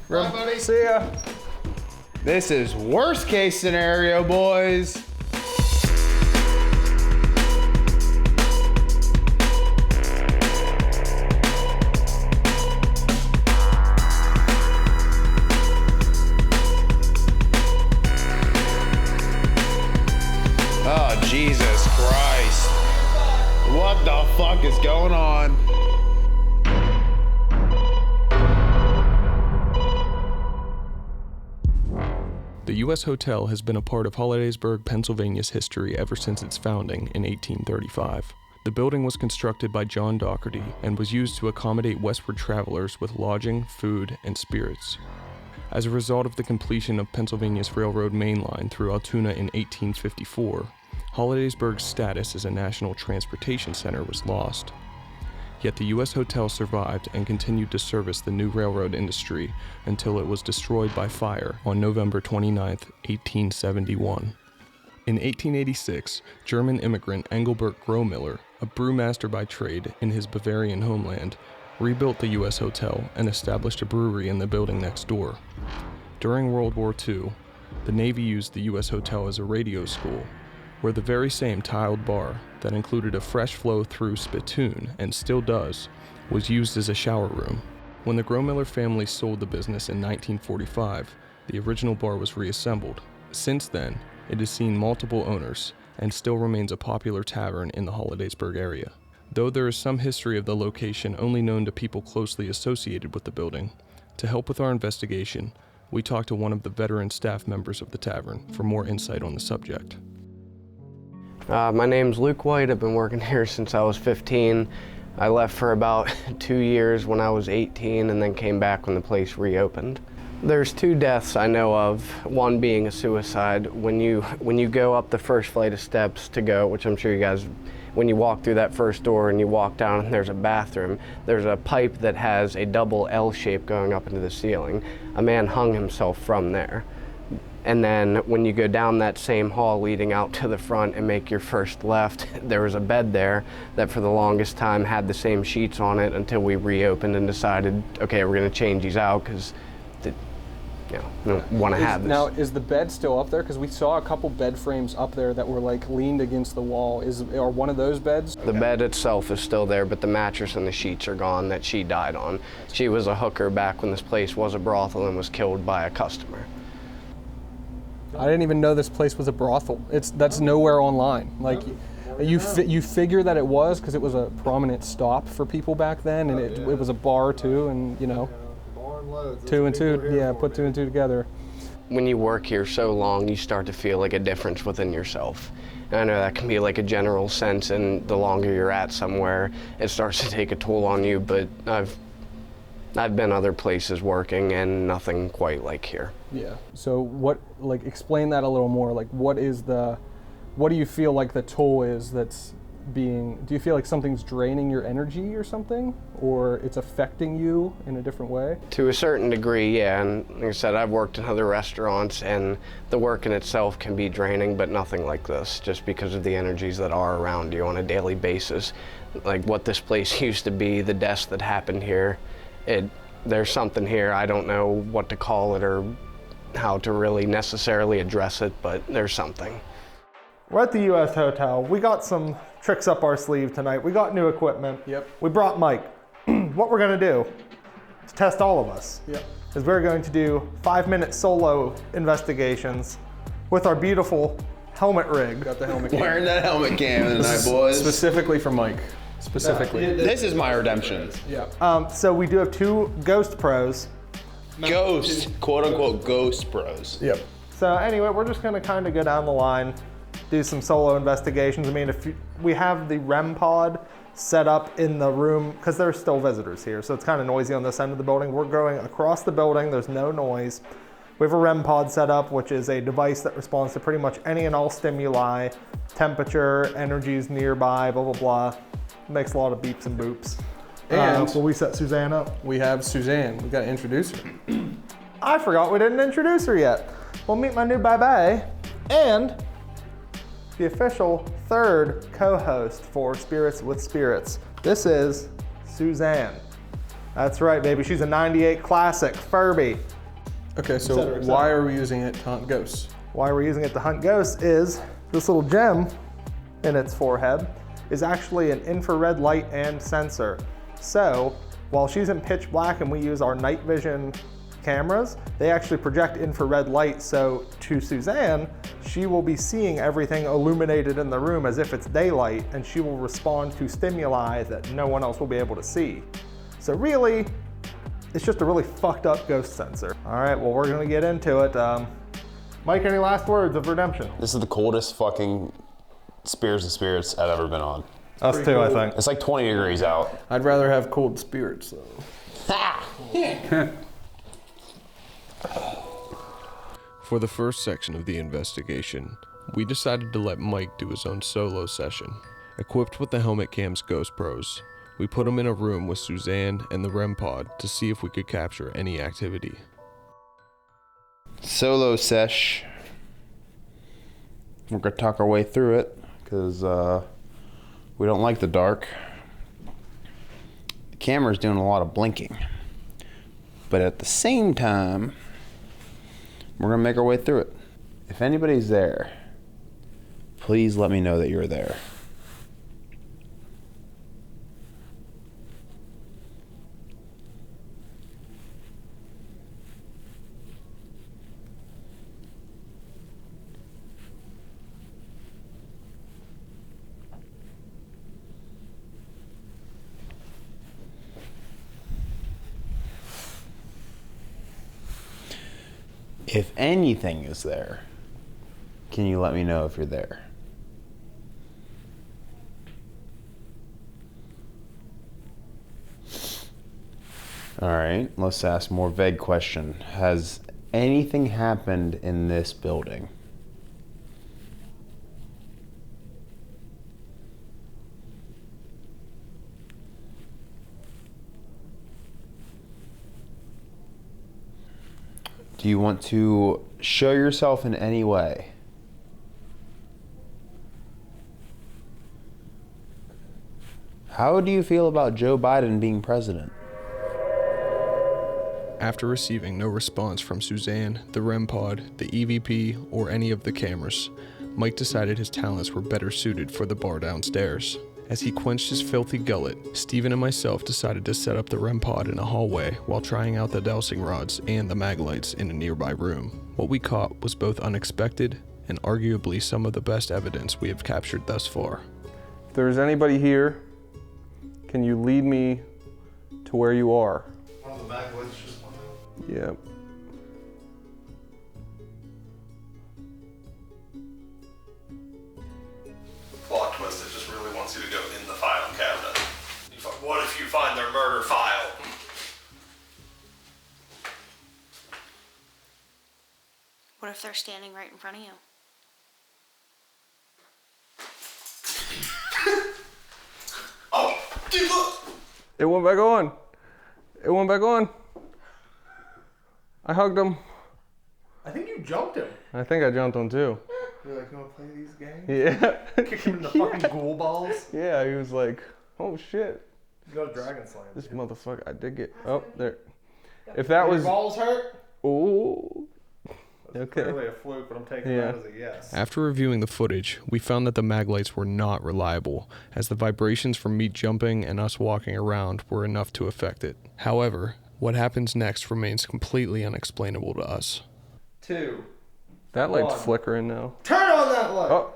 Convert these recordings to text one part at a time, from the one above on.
Bye, buddy. See ya. This is worst case scenario, boys. Oh, Jesus Christ. What the fuck is going on? The U.S. Hotel has been a part of Hollidaysburg, Pennsylvania's history ever since its founding in 1835. The building was constructed by John Dougherty and was used to accommodate westward travelers with lodging, food, and spirits. As a result of the completion of Pennsylvania's railroad main line through Altoona in 1854, Hollidaysburg's status as a national transportation center was lost. Yet the U.S. Hotel survived and continued to service the new railroad industry until it was destroyed by fire on November 29, 1871. In 1886, German immigrant Engelbert Grohmiller, a brewmaster by trade in his Bavarian homeland, rebuilt the U.S. Hotel and established a brewery in the building next door. During World War II, the Navy used the U.S. Hotel as a radio school, where the very same tiled bar that included a fresh flow through spittoon, and still does, was used as a shower room. When the Grohmiller family sold the business in 1945, the original bar was reassembled. Since then, it has seen multiple owners and still remains a popular tavern in the Hollidaysburg area. Though there is some history of the location only known to people closely associated with the building, to help with our investigation, we talked to one of the veteran staff members of the tavern for more insight on the subject. My name's Luke White. I've been working here since I was 15. I left for about 2 years when I was 18 and then came back when the place reopened. There's 2 deaths I know of, one being a suicide. When you go up the first flight of steps to go, which I'm sure you guys, when you walk through that first door and you walk down and there's a bathroom, there's a pipe that has a double L shape going up into the ceiling. A man hung himself from there. And then when you go down that same hall leading out to the front and make your first left, there was a bed there that for the longest time had the same sheets on it until we reopened and decided, okay, we're gonna change these out because we don't want to have this. Now, is the bed still up there? Because we saw a couple bed frames up there that were like leaned against the wall. Are one of those beds? The bed itself is still there, but the mattress and the sheets are gone that she died on. She was a hooker back when this place was a brothel and was killed by a customer. I didn't even know this place was a brothel. That's nowhere online. Like, you figure that it was because it was a prominent stop for people back then, and it was a bar too, and you know, two and two together. When you work here so long, you start to feel like a difference within yourself. And I know that can be like a general sense, and the longer you're at somewhere, it starts to take a toll on you, but I've been other places working and nothing quite like here. Yeah. So explain that a little more. Like, what do you feel like the toll is that's do you feel like something's draining your energy or something? Or it's affecting you in a different way? To a certain degree, yeah. And like I said, I've worked in other restaurants and the work in itself can be draining, but nothing like this, just because of the energies that are around you on a daily basis. Like what this place used to be, the deaths that happened here, there's something here. I don't know what to call it or how to really necessarily address it, but there's something. We're at the U.S. Hotel. We got some tricks up our sleeve tonight. We got new equipment. Yep. We brought Mike. What we're gonna do to test all of us is we're going to do 5-minute solo investigations with our beautiful helmet rig. Got the helmet cam. Wearing that helmet cam tonight, boys. Specifically for Mike. Specifically. This is my redemption. Yeah. So we do have 2 Ghost Pros. Quote unquote ghost pros. Yep. So anyway, we're just gonna kind of go down the line, do some solo investigations. I mean, we have the REM pod set up in the room, because there's still visitors here, so it's kind of noisy on this end of the building. We're going across the building, there's no noise. We have a REM pod set up, which is a device that responds to pretty much any and all stimuli, temperature, energies nearby, blah, blah, blah. Makes a lot of beeps and boops. And will we set Suzanne up? we have Suzanne. We got to introduce her. I forgot we didn't introduce her yet. We'll meet my new bye-bye and the official 3rd co-host for Spirits with Spirits. This is Suzanne. That's right, baby. She's a 98 classic Furby. Okay, so cetera, et cetera. why are we using it to hunt ghosts? Why we're using it to hunt ghosts is this little gem in its forehead is actually an infrared light and sensor. So while she's in pitch black and we use our night vision cameras, they actually project infrared light. So to Susanne, she will be seeing everything illuminated in the room as if it's daylight, and she will respond to stimuli that no one else will be able to see. So really, it's just a really fucked up ghost sensor. All right, well, we're gonna get into it. Mike, any last words of redemption? This is the coldest fucking Spears of Spirits I've ever been on. Us too, I think. It's like 20 degrees out. I'd rather have cold spirits, though. For the first section of the investigation, we decided to let Mike do his own solo session. Equipped with the Helmet Cam's Ghost Pros, we put him in a room with Susanne and the REM pod to see if we could capture any activity. Solo sesh. We're gonna talk our way through it because we don't like the dark. The camera's doing a lot of blinking, but at the same time, we're gonna make our way through it. If anybody's there, please let me know that you're there. If anything is there, can you let me know if you're there? All right, let's ask a more vague question. Has anything happened in this building? Do you want to show yourself in any way? How do you feel about Joe Biden being president? After receiving no response from Susanne, the REM pod, the EVP, or any of the cameras, Mike decided his talents were better suited for the bar downstairs. As he quenched his filthy gullet, Steven and myself decided to set up the REM pod in a hallway while trying out the dowsing rods and the mag lights in a nearby room. What we caught was both unexpected and arguably some of the best evidence we have captured thus far. If there's anybody here, can you lead me to where you are? One of the mag lights just went out. Yep. Plot twist, it just really wants you to go in the file cabinet. What if you find their murder file? What if they're standing right in front of you? Oh, dude, look! It went back on. It went back on. I hugged him. I think you jumped him. I think I jumped him too. You're like, you wanna play these games? Yeah. Kick him in the fucking ghoul balls. Yeah, he was like, oh shit. You got a dragon slam. This motherfucker, I did get, oh, there. If that was, balls hurt? ooh. Okay. Clearly a fluke, but I'm taking Yeah. that as a yes. After reviewing the footage, we found that the mag lights were not reliable, as the vibrations from me jumping and us walking around were enough to affect it. However, what happens next remains completely unexplainable to us. 2. That light's One. flickering now. Turn on that light! Oh.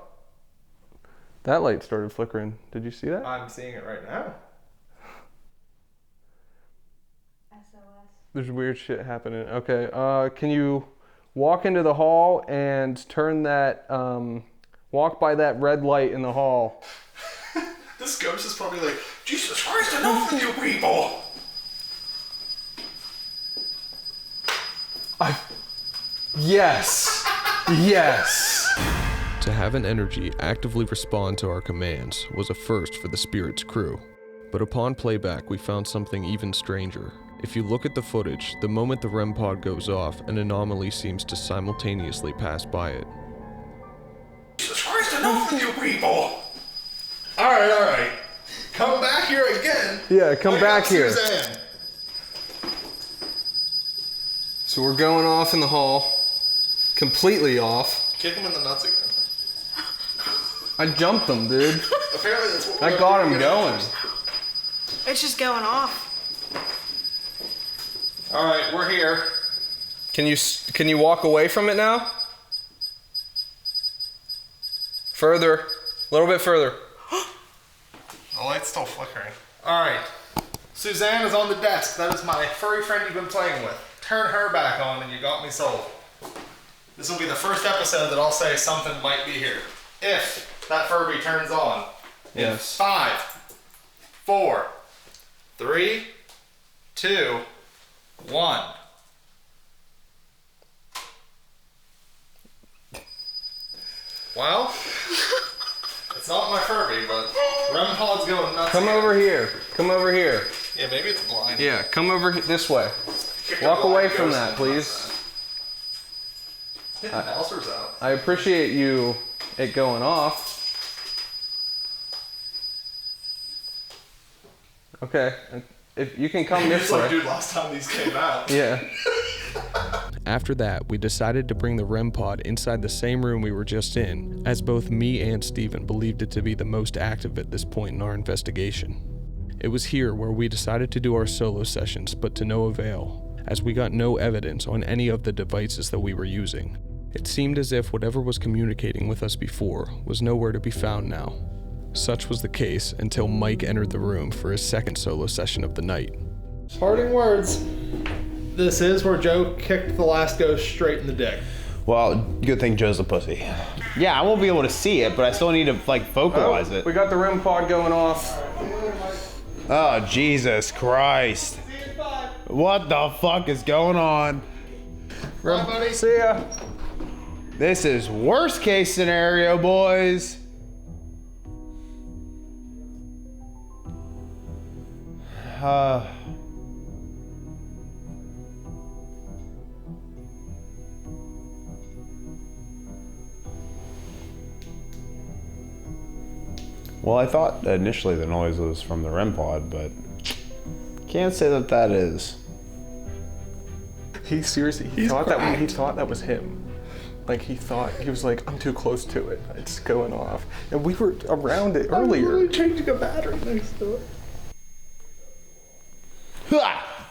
That light started flickering. Did you see that? I'm seeing it right now. There's weird shit happening. Okay, can you walk into the hall and turn that, walk by that red light in the hall? This ghost is probably like, Jesus Christ, enough with you people! Yes! Yes! To have an energy actively respond to our commands was a first for the Spirit's crew. But upon playback, we found something even stranger. If you look at the footage, the moment the REM pod goes off, an anomaly seems to simultaneously pass by it. Jesus Christ, enough with you people! Alright. Come back here again. Yeah, come back here. Suzanne. So we're going off in the hall. Completely off. Kick him in the nuts again. I jumped them, dude. Apparently that's what I got him going. It's just going off. All right, we're here. Can you walk away from it now? Further. A little bit further. The light's still flickering. All right. Susanne is on the desk. That is my furry friend you've been playing with. Turn her back on and you got me sold. This will be the first episode that I'll say something might be here. If that Furby turns on. Yes. 5, 4, 3, 2, 1. Well, it's not my Furby, but REM pod's going nuts. Come over here. Come over here. Yeah, maybe it's blind. Yeah, come over this way. Kick Walk the away blind from ghost that, in. please. Hitting Bowser's out. I appreciate it going off. Okay, if you can come this It's way. like, dude, last time these came out. Yeah. After that, we decided to bring the REM pod inside the same room we were just in, as both me and Steven believed it to be the most active at this point in our investigation. It was here where we decided to do our solo sessions, but to no avail, as we got no evidence on any of the devices that we were using. It seemed as if whatever was communicating with us before was nowhere to be found now. Such was the case until Mike entered the room for his second solo session of the night. Parting words. This is where Joe kicked the last ghost straight in the dick. Well, good thing Joe's a pussy. Yeah, I won't be able to see it, but I still need to vocalize it. We got the REM pod going off. Oh, Jesus Christ. What the fuck is going on? Bye, buddy. See ya. This is worst case scenario, boys. Well, I thought initially the noise was from the REM pod, but can't say that that is. He seriously, he thought that was him. Like he was like, I'm too close to it. It's going off. And we were around it earlier. I'm really changing a battery next to it. Ha!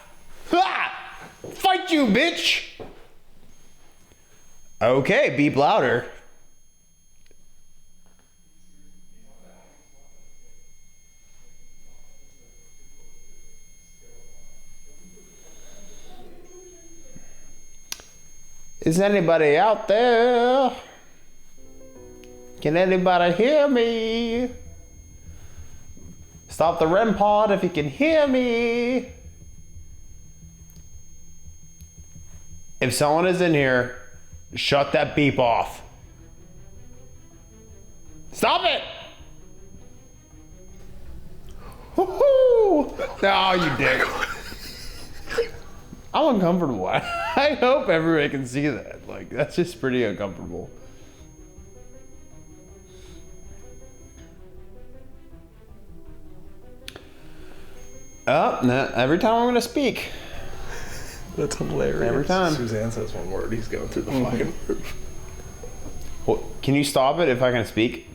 Ha! Fight you, bitch! Okay, beep louder. Is anybody out there? Can anybody hear me? Stop the REM pod if you can hear me. If someone is in here, shut that beep off. Stop it! Woohoo! Oh, you dick. I'm uncomfortable. I hope everybody can see that. Like, that's just pretty uncomfortable. Oh, nah, every time I'm gonna speak. That's hilarious. Every time. Susanne says one word, he's going through the fucking roof. Well, can you stop it if I can speak?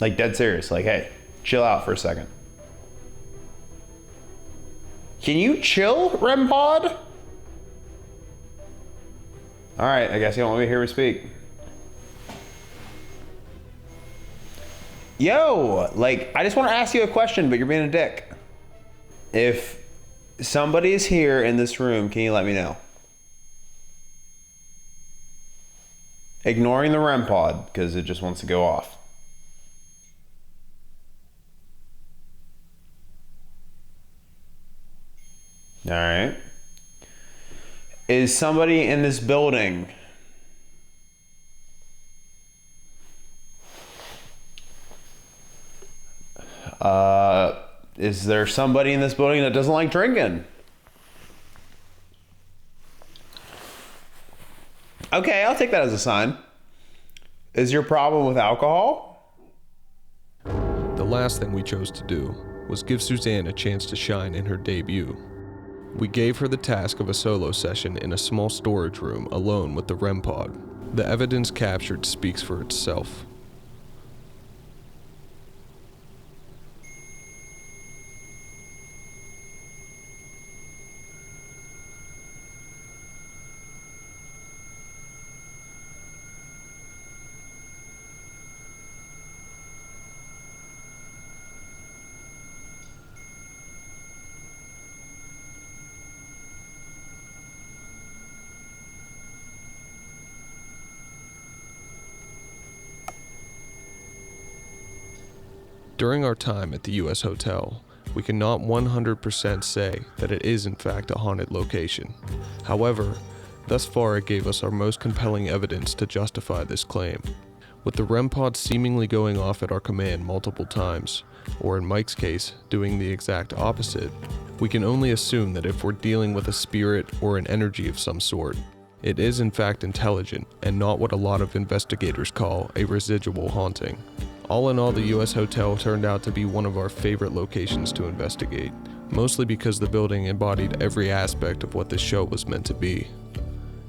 Like, dead serious. Like, hey, chill out for a second. Can you chill, REM pod? All right, I guess you don't want me to hear me speak. Yo, like, I just want to ask you a question, but you're being a dick. If somebody is here in this room, can you let me know? Ignoring the REM pod, because it just wants to go off. All right. Is somebody in this building? Is there somebody in this building that doesn't like drinking? Okay, I'll take that as a sign. Is your problem with alcohol? The last thing we chose to do was give Susanne a chance to shine in her debut. We gave her the task of a solo session in a small storage room alone with the REM pod. The evidence captured speaks for itself. During our time at the U.S. Hotel, we cannot 100% say that it is in fact a haunted location. However, thus far it gave us our most compelling evidence to justify this claim. With the REM pod seemingly going off at our command multiple times, or in Mike's case, doing the exact opposite, we can only assume that if we're dealing with a spirit or an energy of some sort, it is in fact intelligent and not what a lot of investigators call a residual haunting. All in all, the U.S. Hotel turned out to be one of our favorite locations to investigate, mostly because the building embodied every aspect of what this show was meant to be.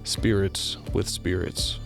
Spirits with spirits.